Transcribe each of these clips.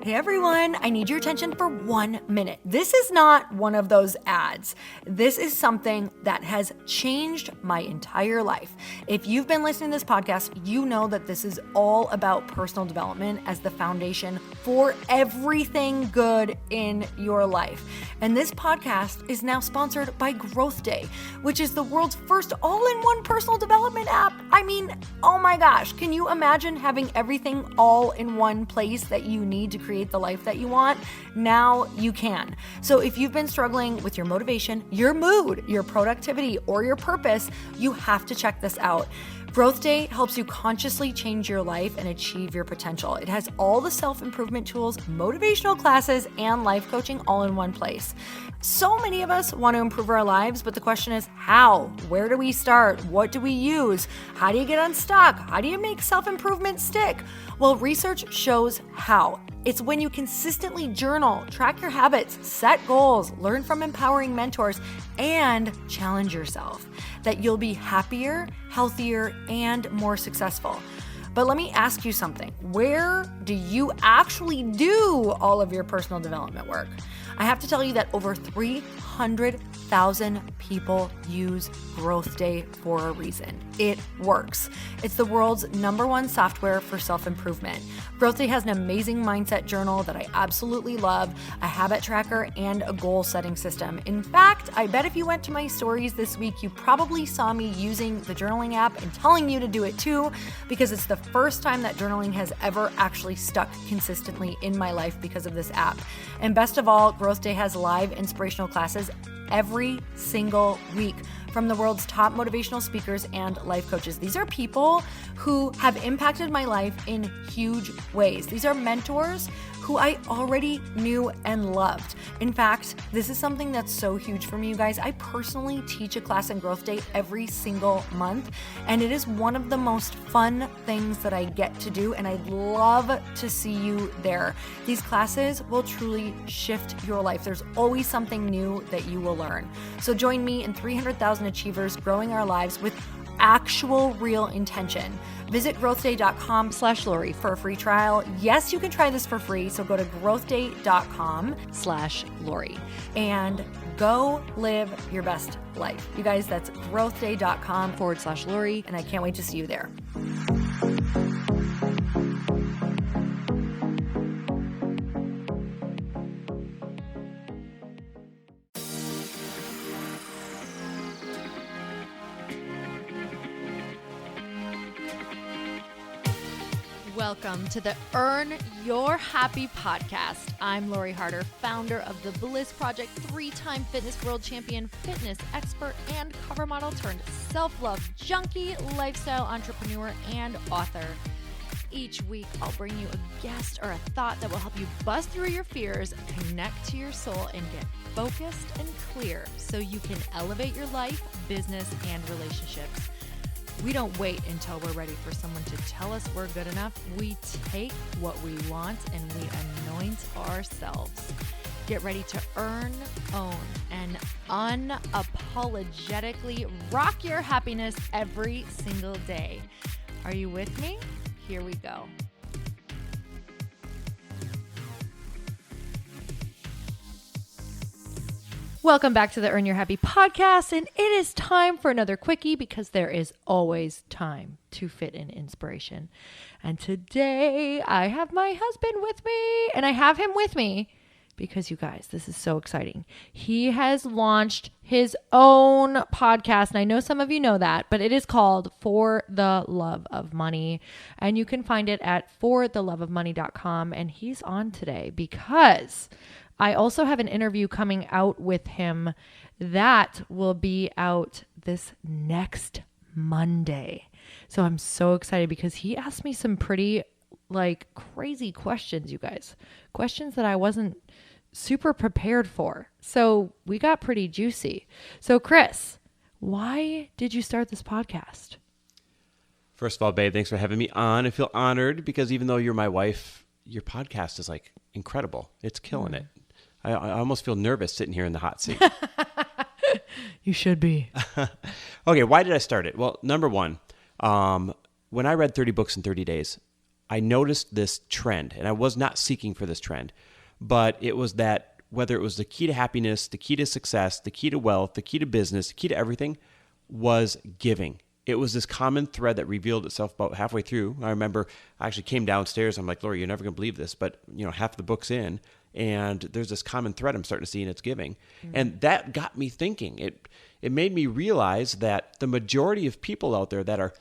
Hey everyone, I need your attention for 1 minute. This is not one of those ads. This is something that has changed my entire life. If you've been listening to this podcast, you know that this is all about personal development as the foundation for everything good in your life. And this podcast is now sponsored by Growth Day, which is the world's first all-in-one personal development app. I mean, oh my gosh, can you imagine having everything all in one place that you need to create the life that you want? Now you can. So if you've been struggling with your motivation, your mood, your productivity, or your purpose, you have to check this out. Growth Day helps you consciously change your life and achieve your potential. It has all the self-improvement tools, motivational classes, and life coaching all in one place. So many of us want to improve our lives, but the question is how? Where do we start? What do we use? How do you get unstuck? How do you make self-improvement stick? Well, research shows how. It's when you consistently journal, track your habits, set goals, learn from empowering mentors, and challenge yourself that you'll be happier, healthier, and more successful. But let me ask you something. Where do you actually do all of your personal development work? I have to tell you that over 300,000 people use Growth Day for a reason. It works. It's the world's #1 software for self-improvement. Growth Day has an amazing mindset journal that I absolutely love, a habit tracker, and a goal-setting system. In fact, I bet if you went to my stories this week, you probably saw me using the journaling app and telling you to do it too, because it's the first time that journaling has ever actually stuck consistently in my life because of this app. And best of all, Growth Day has live inspirational classes every single week from the world's top motivational speakers and life coaches. These are people who have impacted my life in huge ways. These are mentors who I already knew and loved. In fact, this is something that's so huge for me, you guys. I personally teach a class in Growth Day every single month, and it is one of the most fun things that I get to do, and I'd love to see you there. These classes will truly shift your life. There's always something new that you will learn. So join me and 300,000 achievers growing our lives with actual real intention. Visit growthday.com/Lori for a free trial. Yes, you can try this for free. So go to growthday.com/Lori and go live your best life. You guys, that's growthday.com/Lori. And I can't wait to see you there. Welcome to the Earn Your Happy podcast. I'm Lori Harder, founder of The Bliss Project, 3-time fitness world champion, fitness expert, and cover model turned self-love junkie, lifestyle entrepreneur, and author. Each week, I'll bring you a guest or a thought that will help you bust through your fears, connect to your soul, and get focused and clear so you can elevate your life, business, and relationships. We don't wait until we're ready for someone to tell us we're good enough. We take what we want and we anoint ourselves. Get ready to earn, own, and unapologetically rock your happiness every single day. Are you with me? Here we go. Welcome back to the Earn Your Happy podcast, and it is time for another quickie because there is always time to fit in inspiration. And today I have my husband with me, and I have him with me because you guys, this is so exciting. He has launched his own podcast, and I know some of you know that, but it is called For the Love of Money, and you can find it at fortheloveofmoney.com, and he's on today because I also have an interview coming out with him that will be out this next Monday. So I'm so excited because he asked me some pretty crazy questions, you guys. Questions that I wasn't super prepared for. So we got pretty juicy. So Chris, why did you start this podcast? First of all, babe, thanks for having me on. I feel honored because even though you're my wife, your podcast is incredible. It's killing it. I almost feel nervous sitting here in the hot seat. You should be. Okay, why did I start it? Well, number one, when I read 30 books in 30 days, I noticed this trend, and I was not seeking for this trend, but it was that whether it was the key to happiness, the key to success, the key to wealth, the key to business, the key to everything was giving. It was this common thread that revealed itself about halfway through. I remember I actually came downstairs. I'm like, Lori, you're never going to believe this, but half the book's in, and there's this common thread I'm starting to see, and it's giving. Mm-hmm. And that got me thinking. It made me realize that the majority of people out there that are,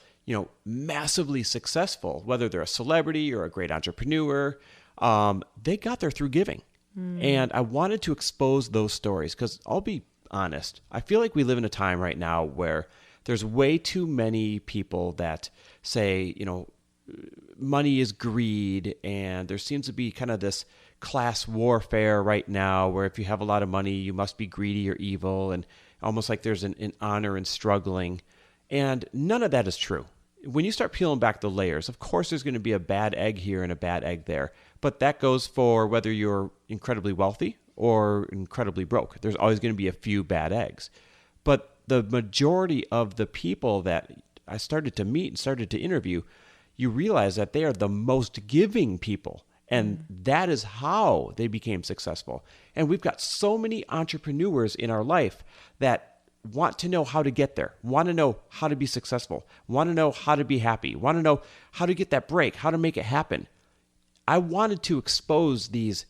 massively successful, whether they're a celebrity or a great entrepreneur, they got there through giving. Mm. And I wanted to expose those stories because I'll be honest, I feel like we live in a time right now where there's way too many people that say, money is greed, and there seems to be kind of this class warfare right now where if you have a lot of money, you must be greedy or evil, and almost like there's an honor in struggling. And none of that is true. When you start peeling back the layers, of course there's going to be a bad egg here and a bad egg there, but that goes for whether you're incredibly wealthy or incredibly broke. There's always going to be a few bad eggs. But the majority of the people that I started to meet and started to interview, you realize that they are the most giving people. And that is how they became successful. And we've got so many entrepreneurs in our life that want to know how to get there, want to know how to be successful, want to know how to be happy, want to know how to get that break, how to make it happen. I wanted to expose these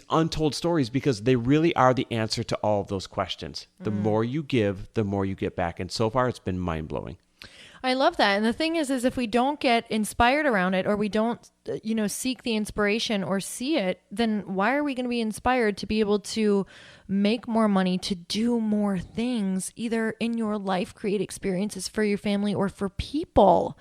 untold stories because they really are the answer to all of those questions. The more you give, the more you get back. And so far, it's been mind-blowing. I love that. And the thing is if we don't get inspired around it, or we don't, seek the inspiration or see it, then why are we going to be inspired to be able to make more money, to do more things, either in your life, create experiences for your family or for people?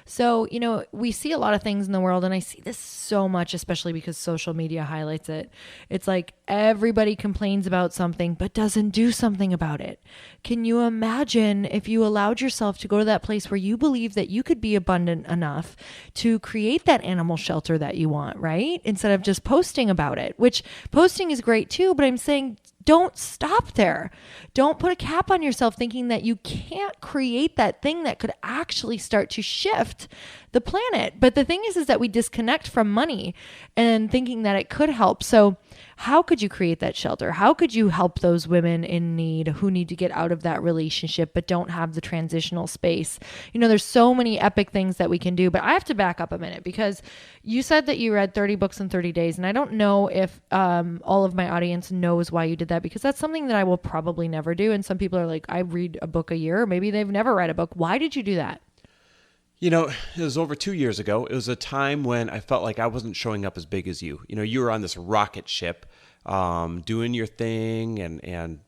So, we see a lot of things in the world, and I see this so much, especially because social media highlights it. It's like everybody complains about something, but doesn't do something about it. Can you imagine if you allowed yourself to go to that place where you believe that you could be abundant enough to create that animal shelter that you want, right? Instead of just posting about it, which posting is great too, but I'm saying don't stop there. Don't put a cap on yourself thinking that you can't create that thing that could actually start to shift the planet. But the thing is that we disconnect from money and thinking that it could help. So how could you create that shelter? How could you help those women in need who need to get out of that relationship but don't have the transitional space? There's so many epic things that we can do, but I have to back up a minute because you said that you read 30 books in 30 days. And I don't know if all of my audience knows why you did that, because that's something that I will probably never do. And some people are like, I read a book a year, or maybe they've never read a book. Why did you do that? It was over 2 years ago. It was a time when I felt like I wasn't showing up as big as you. You were on this rocket ship, doing your thing and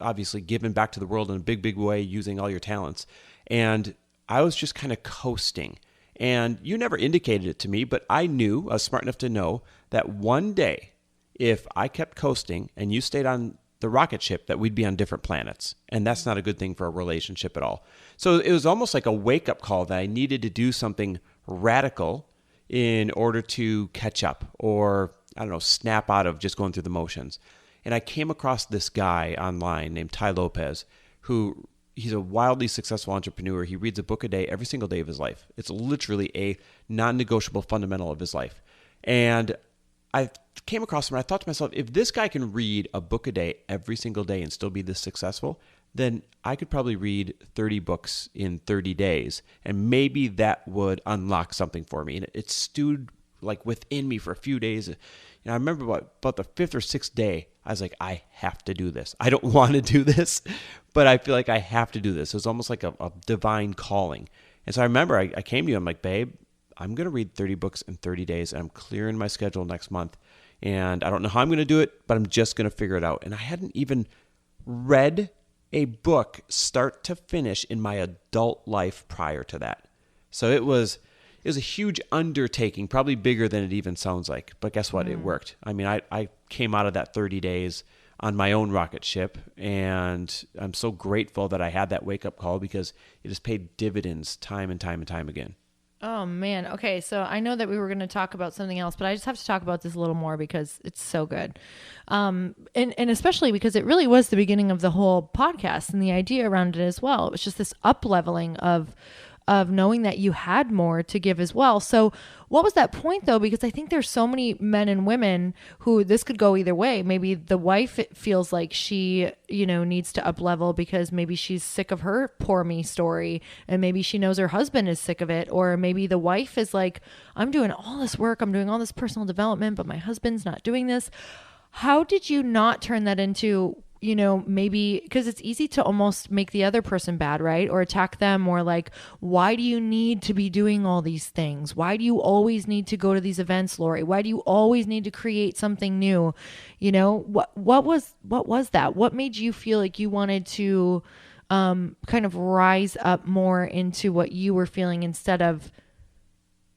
obviously giving back to the world in a big, big way, using all your talents. And I was just kind of coasting. And you never indicated it to me, but I was smart enough to know that one day, if I kept coasting and you stayed on the rocket ship, that we'd be on different planets. And that's not a good thing for a relationship at all. So it was almost like a wake-up call that I needed to do something radical in order to catch up or, snap out of just going through the motions. And I came across this guy online named Ty Lopez, who he's a wildly successful entrepreneur. He reads a book a day every single day of his life. It's literally a non-negotiable fundamental of his life. And I came across him and I thought to myself, if this guy can read a book a day every single day and still be this successful, then I could probably read 30 books in 30 days. And maybe that would unlock something for me. And it stewed like within me for a few days. I remember about the fifth or sixth day, I was like, I have to do this. I don't want to do this, but I feel like I have to do this. It was almost like a divine calling. And so I remember I came to you. I'm like, babe, I'm going to read 30 books in 30 days, and I'm clearing my schedule next month. And I don't know how I'm going to do it, but I'm just going to figure it out. And I hadn't even read a book start to finish in my adult life prior to that. So it was a huge undertaking, probably bigger than it even sounds like. But guess what? It worked. I mean, I came out of that 30 days on my own rocket ship, and I'm so grateful that I had that wake-up call because it has paid dividends time and time and time again. Oh, man. Okay, so I know that we were going to talk about something else, but I just have to talk about this a little more because it's so good. And especially because it really was the beginning of the whole podcast and the idea around it as well. It was just this up-leveling of of knowing that you had more to give as well. So what was that point though? Because I think there's so many men and women who this could go either way. Maybe the wife feels like she, needs to up level because maybe she's sick of her poor me story, and maybe she knows her husband is sick of it. Or maybe the wife is like, I'm doing all this work, I'm doing all this personal development, but my husband's not doing this. How did you not turn that into, maybe, because it's easy to almost make the other person bad, right? Or attack them, or like, why do you need to be doing all these things? Why do you always need to go to these events, Lori? Why do you always need to create something new? What was that? What made you feel like you wanted to kind of rise up more into what you were feeling instead of,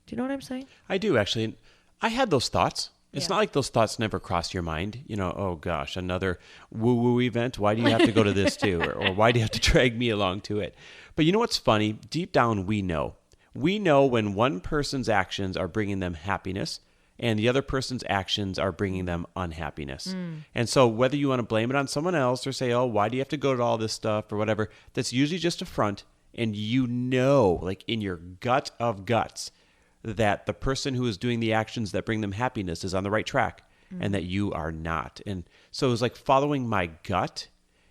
do you know what I'm saying? I do, actually. I had those thoughts. It's Yeah. not like those thoughts never crossed your mind. Oh gosh, another woo-woo event. Why do you have to go to this too? Or why do you have to drag me along to it? But you know what's funny? Deep down, we know. We know when one person's actions are bringing them happiness and the other person's actions are bringing them unhappiness. And so whether you want to blame it on someone else or say, oh, why do you have to go to all this stuff or whatever, that's usually just a front. And like in your gut of guts, that the person who is doing the actions that bring them happiness is on the right track and that you are not. And so it was like following my gut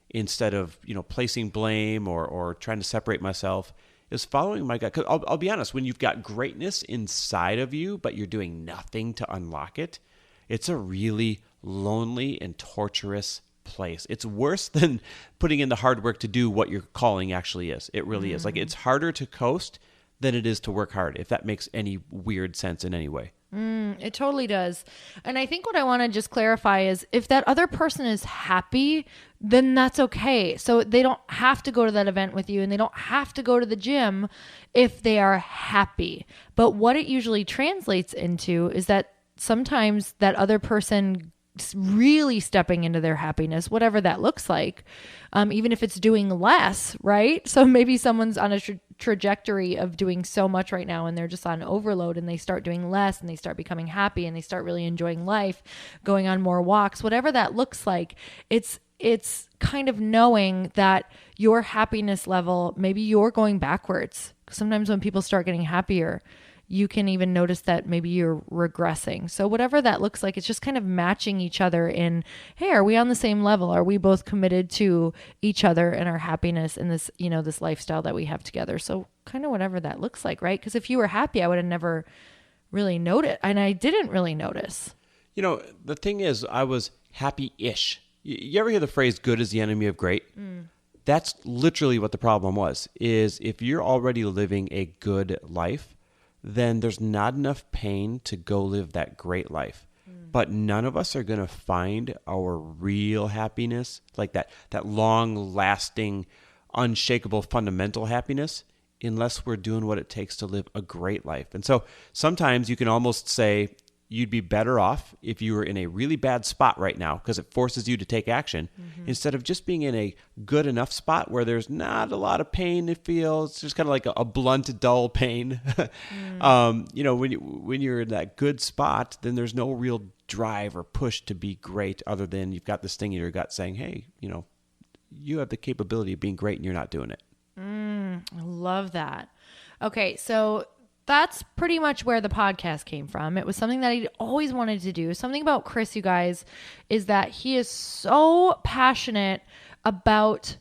instead of, placing blame or trying to separate myself. Is following my gut. 'Cause I'll be honest, when you've got greatness inside of you, but you're doing nothing to unlock it, it's a really lonely and torturous place. It's worse than putting in the hard work to do what your calling actually is. It really is. Like, it's harder to coast than it is to work hard, if that makes any weird sense in any way. It totally does. And I think what I want to just clarify is if that other person is happy, then that's okay. So they don't have to go to that event with you and they don't have to go to the gym if they are happy. But what it usually translates into is that sometimes that other person really stepping into their happiness, whatever that looks like, even if it's doing less, right? So maybe someone's on a trajectory of doing so much right now and they're just on overload and they start doing less and they start becoming happy and they start really enjoying life, going on more walks, whatever that looks like. It's kind of knowing that your happiness level, maybe you're going backwards. Sometimes when people start getting happier, you can even notice that maybe you're regressing. So whatever that looks like, it's just kind of matching each other in, hey, are we on the same level? Are we both committed to each other and our happiness and this, this lifestyle that we have together? So kind of whatever that looks like, right? Because if you were happy, I would have never really noticed. And I didn't really notice. The thing is, I was happy-ish. You ever hear the phrase, good is the enemy of great? That's literally what the problem was, is if you're already living a good life, then there's not enough pain to go live that great life. But none of us are going to find our real happiness, like that long-lasting, unshakable, fundamental happiness, unless we're doing what it takes to live a great life. And so sometimes you can almost say you'd be better off if you were in a really bad spot right now because it forces you to take action instead of just being in a good enough spot where there's not a lot of pain to feel. It's just kind of like a blunt, dull pain. When you're in that good spot, then there's no real drive or push to be great other than you've got this thing in your gut saying, hey, you have the capability of being great and you're not doing it. I love that. Okay, so that's pretty much where the podcast came from. It was something that I'd always wanted to do. Something about Chris, you guys, is that he is so passionate about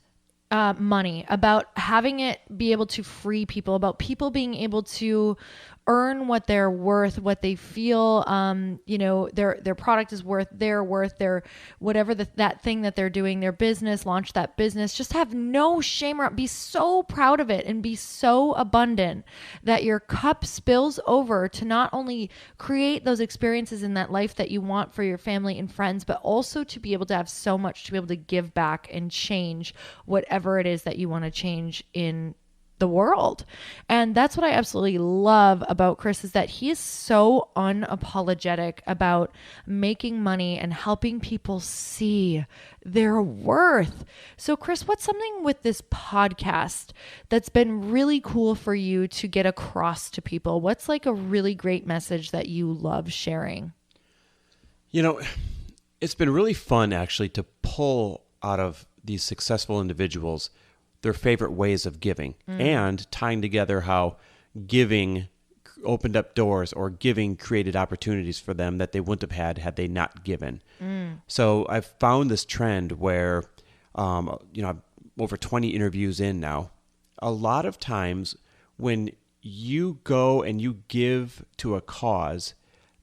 money, about having it be able to free people, about people being able to earn what they're worth, what they feel, their product is worth, their worth, their whatever that thing that they're doing, their business, launch that business, just have no shame around, be so proud of it and be so abundant that your cup spills over to not only create those experiences in that life that you want for your family and friends, but also to be able to have so much to be able to give back and change whatever it is that you want to change in the world. And that's what I absolutely love about Chris, is that he is so unapologetic about making money and helping people see their worth. So Chris, what's something with this podcast that's been really cool for you to get across to people? What's like a really great message that you love sharing? It's been really fun actually to pull out of these successful individuals their favorite ways of giving and tying together how giving opened up doors or giving created opportunities for them that they wouldn't have had they not given. So I've found this trend where, I'm over 20 interviews in now. A lot of times when you go and you give to a cause,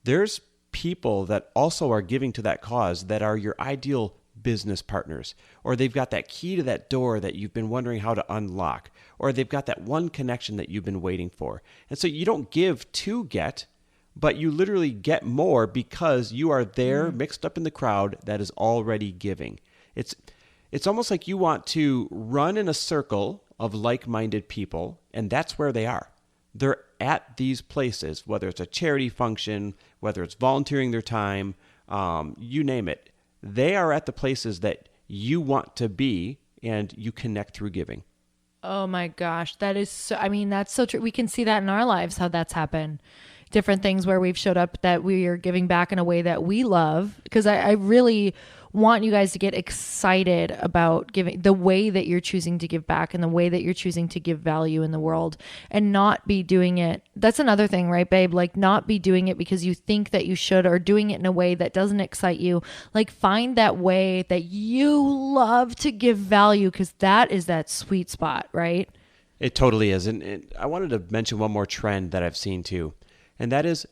there's people that also are giving to that cause that are your ideal business partners, or they've got that key to that door that you've been wondering how to unlock, or they've got that one connection that you've been waiting for. And so you don't give to get, but you literally get more because you are there mixed up in the crowd that is already giving. It's almost like you want to run in a circle of like-minded people, and that's where they are. They're at these places, whether it's a charity function, whether it's volunteering their time, you name it. They are at the places that you want to be, and you connect through giving. Oh my gosh. That is so, that's so true. We can see that in our lives, how that's happened. Different things where we've showed up that we are giving back in a way that we love. Because I really want you guys to get excited about giving, the way that you're choosing to give back and the way that you're choosing to give value in the world, and not be doing it. That's another thing, right, babe? Like, not be doing it because you think that you should, or doing it in a way that doesn't excite you. Like, find that way that you love to give value, because that is that sweet spot, right? It totally is. And I wanted to mention one more trend that I've seen too. And that is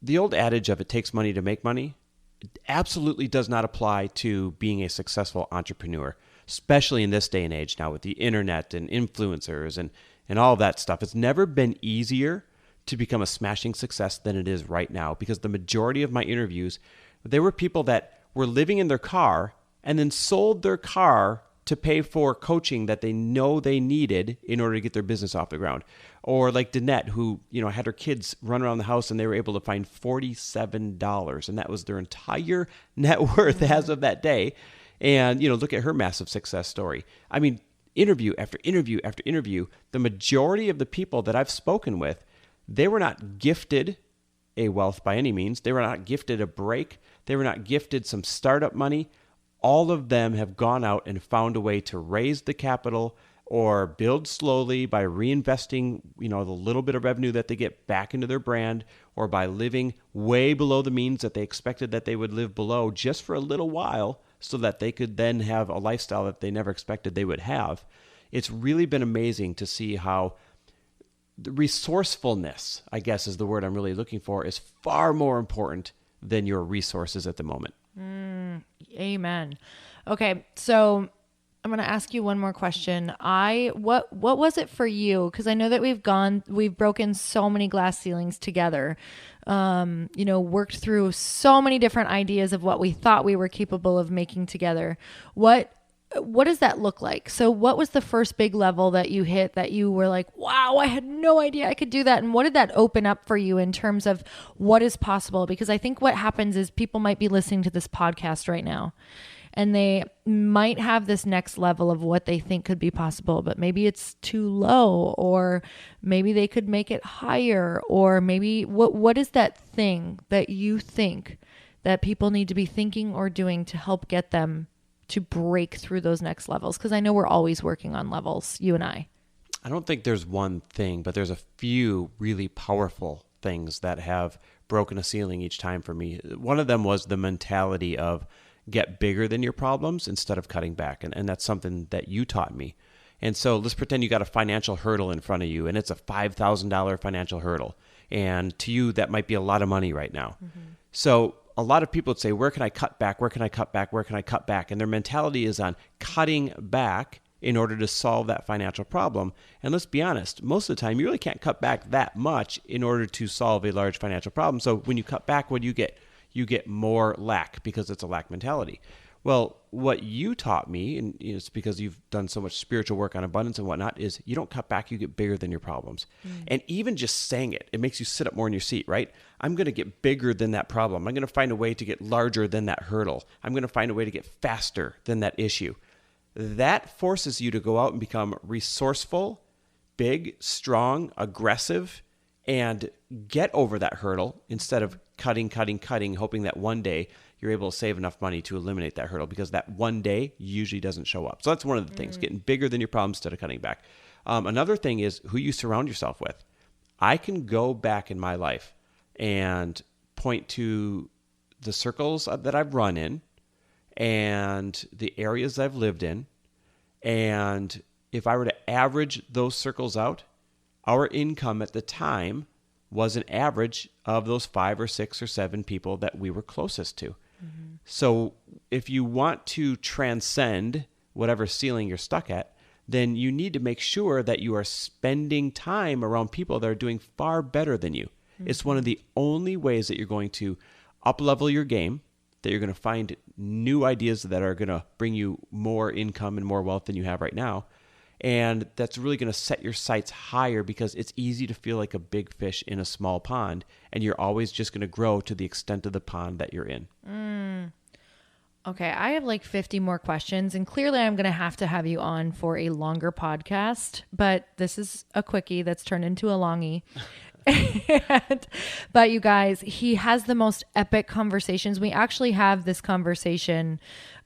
the old adage of it takes money to make money. It absolutely does not apply to being a successful entrepreneur, especially in this day and age now with the internet and influencers and all of that stuff. It's never been easier to become a smashing success than it is right now, because the majority of my interviews, there were people that were living in their car and then sold their car to pay for coaching that they know they needed in order to get their business off the ground. Or like Danette, who, had her kids run around the house and they were able to find $47, and that was their entire net worth as of that day. And, look at her massive success story. Interview after interview after interview, the majority of the people that I've spoken with, they were not gifted a wealth by any means. They were not gifted a break. They were not gifted some startup money. All of them have gone out and found a way to raise the capital or build slowly by reinvesting, the little bit of revenue that they get back into their brand, or by living way below the means that they expected that they would live below just for a little while so that they could then have a lifestyle that they never expected they would have. It's really been amazing to see how the resourcefulness, I guess is the word I'm really looking for, is far more important than your resources at the moment. Amen. Okay, so I'm going to ask you one more question. What was it for you? Because I know that we've broken so many glass ceilings together, worked through so many different ideas of what we thought we were capable of making together. What does that look like? So what was the first big level that you hit that you were like, wow, I had no idea I could do that? And what did that open up for you in terms of what is possible? Because I think what happens is people might be listening to this podcast right now, and they might have this next level of what they think could be possible, but maybe it's too low, or maybe they could make it higher, or maybe what is that thing that you think that people need to be thinking or doing to help get them to break through those next levels? Because I know we're always working on levels, you and I. I don't think there's one thing, but there's a few really powerful things that have broken a ceiling each time for me. One of them was the mentality of get bigger than your problems instead of cutting back. And that's something that you taught me. And so let's pretend you got a financial hurdle in front of you, and it's a $5,000 financial hurdle. And to you, that might be a lot of money right now. Mm-hmm. So a lot of people would say, where can I cut back? Where can I cut back? Where can I cut back? And their mentality is on cutting back in order to solve that financial problem. And let's be honest, most of the time, you really can't cut back that much in order to solve a large financial problem. So when you cut back, what do you get? You get more lack, because it's a lack mentality. Well, what you taught me, and it's because you've done so much spiritual work on abundance and whatnot, is you don't cut back, you get bigger than your problems. And even just saying it makes you sit up more in your seat, right? I'm going to get bigger than that problem. I'm going to find a way to get larger than that hurdle. I'm going to find a way to get faster than that issue. That forces you to go out and become resourceful, big, strong, aggressive, and get over that hurdle instead of cutting, hoping that one day you're able to save enough money to eliminate that hurdle, because that one day usually doesn't show up. So that's one of the things, getting bigger than your problems instead of cutting back. Another thing is who you surround yourself with. I can go back in my life and point to the circles that I've run in and the areas I've lived in. And if I were to average those circles out, our income at the time was an average of those 5 or 6 or 7 people that we were closest to. Mm-hmm. So if you want to transcend whatever ceiling you're stuck at, then you need to make sure that you are spending time around people that are doing far better than you. Mm-hmm. It's one of the only ways that you're going to up-level your game, that you're going to find new ideas that are going to bring you more income and more wealth than you have right now. And that's really going to set your sights higher, because it's easy to feel like a big fish in a small pond, and you're always just going to grow to the extent of the pond that you're in. Okay, I have like 50 more questions, and clearly I'm going to have you on for a longer podcast, but this is a quickie that's turned into a longie. But you guys, he has the most epic conversations. We actually have this conversation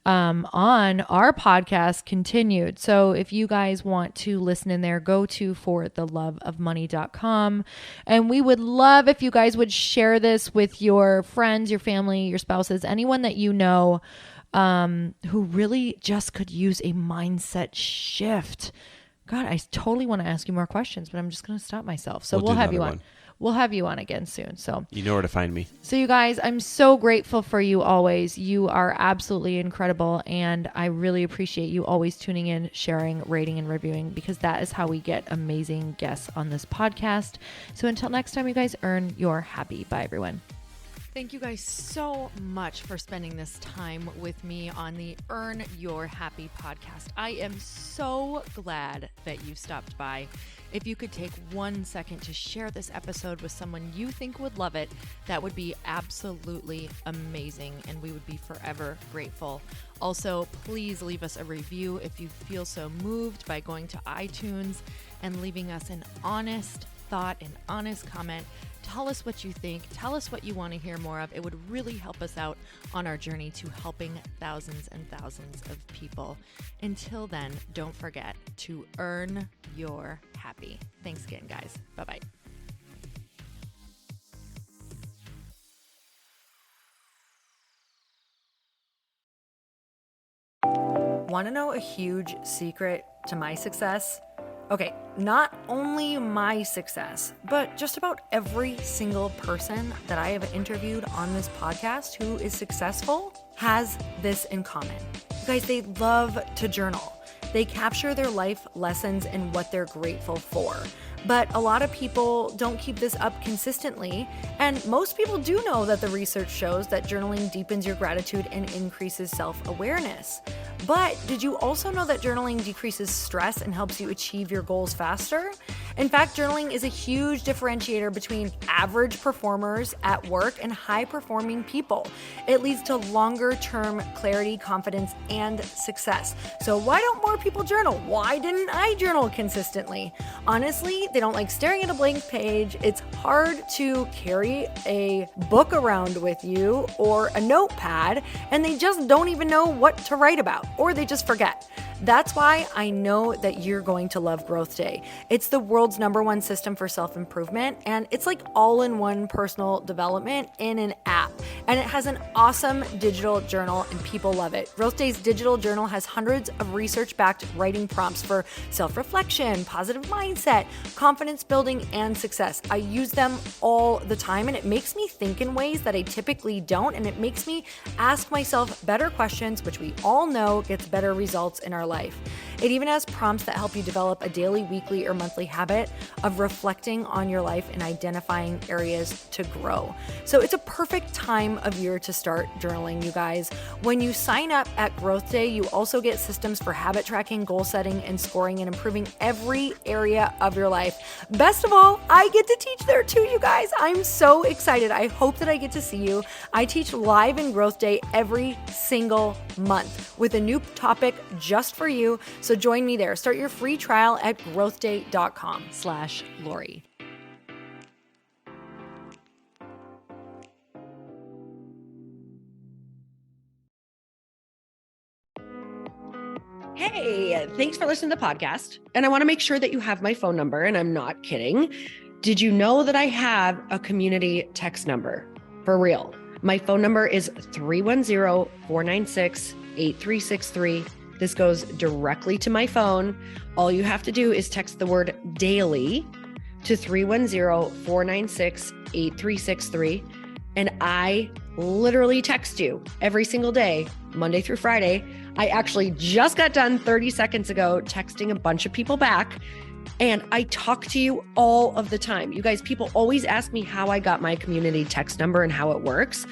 on our podcast continued. So if you guys want to listen in there, go to fortheloveofmoney.com. And we would love if you guys would share this with your friends, your family, your spouses, anyone that you know who really just could use a mindset shift. God, I totally want to ask you more questions, but I'm just going to stop myself. So we'll have you on. We'll have you on again soon. So you know where to find me. So you guys, I'm so grateful for you always. You are absolutely incredible. And I really appreciate you always tuning in, sharing, rating, and reviewing, because that is how we get amazing guests on this podcast. So until next time, you guys, earn your happy. Bye, everyone. Thank you guys so much for spending this time with me on the Earn Your Happy podcast. I am so glad that you stopped by. If you could take 1 second to share this episode with someone you think would love it, that would be absolutely amazing, and we would be forever grateful. Also, please leave us a review if you feel so moved by going to iTunes and leaving us an honest thought, an honest comment. Tell us what you think. Tell us what you want to hear more of. It would really help us out on our journey to helping thousands and thousands of people. Until then, don't forget to earn your happy. Thanks again, guys. Bye-bye. Want to know a huge secret to my success? Okay, not only my success, but just about every single person that I have interviewed on this podcast who is successful has this in common. You guys, they love to journal. They capture their life lessons and what they're grateful for. But a lot of people don't keep this up consistently. And most people do know that the research shows that journaling deepens your gratitude and increases self-awareness. But did you also know that journaling decreases stress and helps you achieve your goals faster? In fact, journaling is a huge differentiator between average performers at work and high-performing people. It leads to longer-term clarity, confidence, and success. So why don't more people journal? Why didn't I journal consistently? Honestly, they don't like staring at a blank page. It's hard to carry a book around with you or a notepad, and they just don't even know what to write about, or they just forget. That's why I know that you're going to love Growth Day. It's the world's #1 system for self-improvement, and it's like all-in-one personal development in an app. And it has an awesome digital journal, and people love it. Growth Day's digital journal has hundreds of research-backed writing prompts for self-reflection, positive mindset, confidence building, and success. I use them all the time, and it makes me think in ways that I typically don't, and it makes me ask myself better questions, which we all know gets better results in our life. It even has prompts that help you develop a daily, weekly, or monthly habit of reflecting on your life and identifying areas to grow. So it's a perfect time of year to start journaling, you guys. When you sign up at Growth Day, you also get systems for habit tracking, goal setting, and scoring, and improving every area of your life. Best of all, I get to teach there too, you guys. I'm so excited. I hope that I get to see you. I teach live in Growth Day every single month with a new topic just for you. So join me there. Start your free trial at growthday.com/Lori. Hey, thanks for listening to the podcast. And I want to make sure that you have my phone number, and I'm not kidding. Did you know that I have a community text number? For real. My phone number is 310-496-8363. This goes directly to my phone. All you have to do is text the word daily to 310-496-8363. And I literally text you every single day, Monday through Friday. I actually just got done 30 seconds ago texting a bunch of people back, and I talk to you all of the time. You guys, people always ask me how I got my community text number and how it works.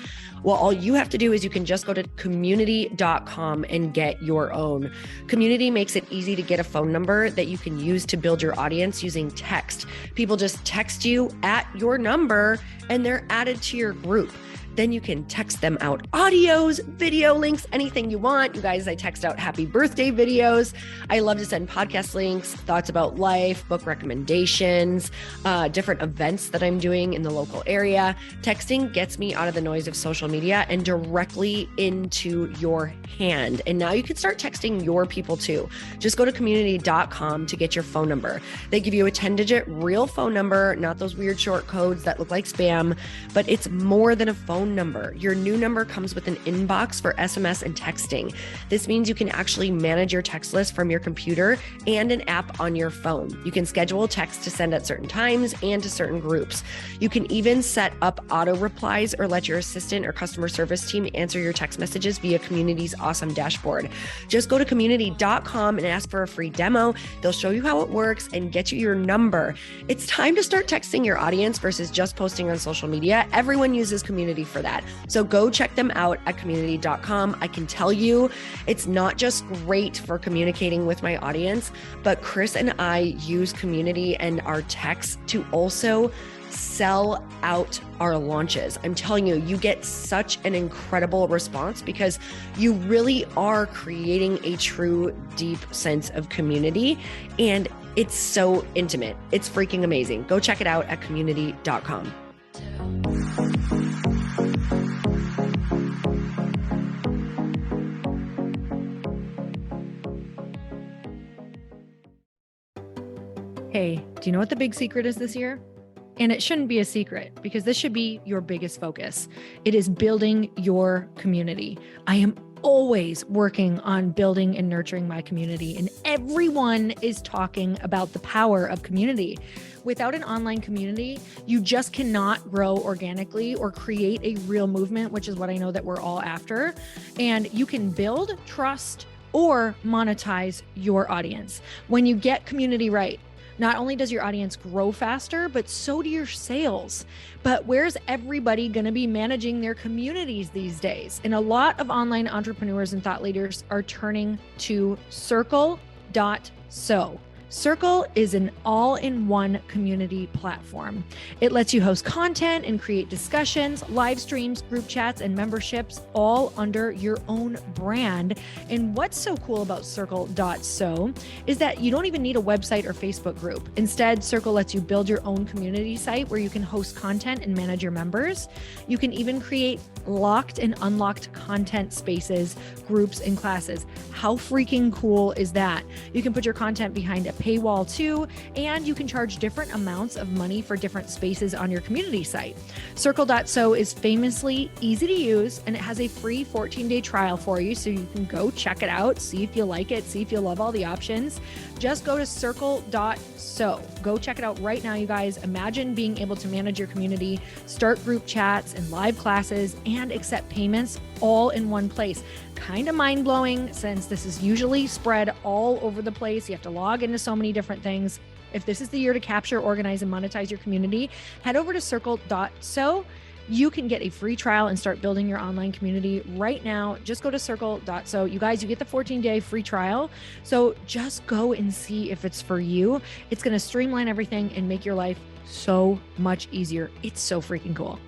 Well, all you have to do is you can just go to community.com and get your own. Community makes it easy to get a phone number that you can use to build your audience using text. People just text you at your number and they're added to your group. Then you can text them out audios, video links, anything you want. You guys, I text out happy birthday videos. I love to send podcast links, thoughts about life, book recommendations, different events that I'm doing in the local area. Texting gets me out of the noise of social media and directly into your hand. And now you can start texting your people too. Just go to community.com to get your phone number. They give you a 10-digit real phone number, not those weird short codes that look like spam, but it's more than a phone number. Your new number comes with an inbox for SMS and texting. This means you can actually manage your text list from your computer and an app on your phone. You can schedule text to send at certain times and to certain groups. You can even set up auto replies or let your assistant or customer service team answer your text messages via Community's awesome dashboard. Just go to community.com and ask for a free demo. They'll show you how it works and get you your number. It's time to start texting your audience versus just posting on social media. Everyone uses Community for that. So go check them out at community.com. I can tell you it's not just great for communicating with my audience, but Chris and I use Community and our texts to also sell out our launches. I'm telling you, you get such an incredible response because you really are creating a true, deep sense of community. And it's so intimate. It's freaking amazing. Go check it out at community.com. Hey, do you know what the big secret is this year? And it shouldn't be a secret because this should be your biggest focus. It is building your community. I am always working on building and nurturing my community, and everyone is talking about the power of community. Without an online community, you just cannot grow organically or create a real movement, which is what I know that we're all after. And you can build trust or monetize your audience. When you get community right, not only does your audience grow faster, but so do your sales. But where's everybody going to be managing their communities these days? And a lot of online entrepreneurs and thought leaders are turning to Circle.so. Circle is an all-in-one community platform. It lets you host content and create discussions, live streams, group chats, and memberships all under your own brand. And what's so cool about Circle.so is that you don't even need a website or Facebook group. Instead, Circle lets you build your own community site where you can host content and manage your members. You can even create locked and unlocked content spaces, groups, and classes. How freaking cool is that? You can put your content behind a paywall too, and you can charge different amounts of money for different spaces on your community site. Circle.so is famously easy to use, and it has a free 14-day trial for you, so you can go check it out, see if you like it, see if you love all the options. Just go to Circle.so. Go check it out right now, you guys. Imagine being able to manage your community, start group chats and live classes, and accept payments all in one place. Kind of mind-blowing since this is usually spread all over the place. You have to log into so many different things. If this is the year to capture, organize, and monetize your community, head over to Circle.so. You can get a free trial and start building your online community right now. Just go to Circle.so. You guys, you get the 14-day free trial. So just go and see if it's for you. It's going to streamline everything and make your life so much easier. It's so freaking cool.